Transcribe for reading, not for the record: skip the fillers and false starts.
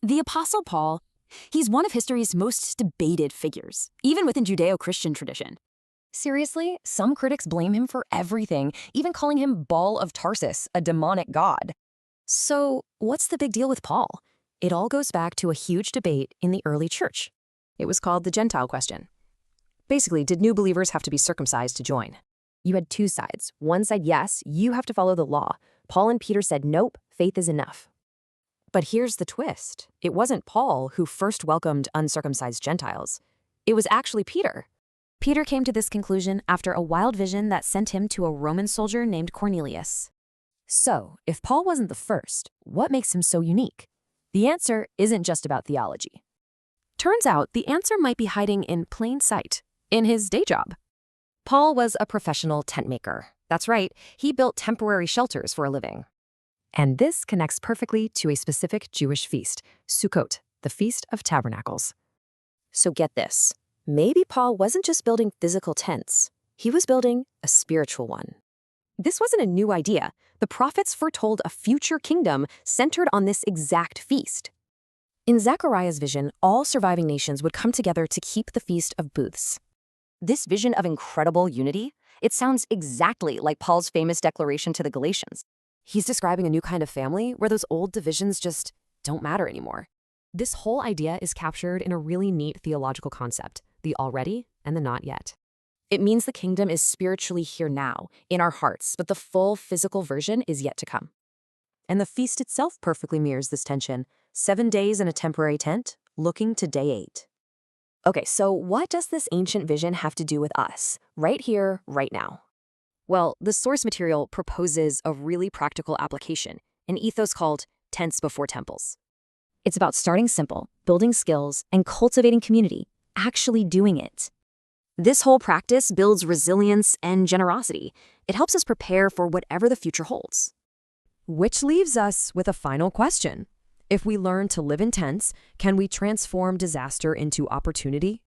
The Apostle Paul, he's one of history's most debated figures, even within Judeo-Christian tradition. Seriously, some critics blame him for everything, even calling him Baal of Tarsus, a demonic god. So, what's the big deal with Paul? It all goes back to a huge debate in the early church. It was called the Gentile question. Basically, did new believers have to be circumcised to join? You had two sides. One side, yes, you have to follow the law. Paul and Peter said, nope, faith is enough. But here's the twist. It wasn't Paul who first welcomed uncircumcised Gentiles. It was actually Peter. Peter came to this conclusion after a wild vision that sent him to a Roman soldier named Cornelius. So, if Paul wasn't the first, what makes him so unique? The answer isn't just about theology. Turns out the answer might be hiding in plain sight, in his day job. Paul was a professional tent maker. That's right, he built temporary shelters for a living. And this connects perfectly to a specific Jewish feast, Sukkot, the Feast of Tabernacles. So get this. Maybe Paul wasn't just building physical tents. He was building a spiritual one. This wasn't a new idea. The prophets foretold a future kingdom centered on this exact feast. In Zechariah's vision, all surviving nations would come together to keep the Feast of Booths. This vision of incredible unity, it sounds exactly like Paul's famous declaration to the Galatians. He's describing a new kind of family where those old divisions just don't matter anymore. This whole idea is captured in a really neat theological concept, the already and the not yet. It means the kingdom is spiritually here now, in our hearts, but the full physical version is yet to come. And the feast itself perfectly mirrors this tension. 7 days in a temporary tent, looking to day 8. Okay, so what does this ancient vision have to do with us, right here, right now? Well, the source material proposes a really practical application, an ethos called tents before temples. It's about starting simple, building skills, and cultivating community, actually doing it. This whole practice builds resilience and generosity. It helps us prepare for whatever the future holds. Which leaves us with a final question. If we learn to live in tents, can we transform disaster into opportunity?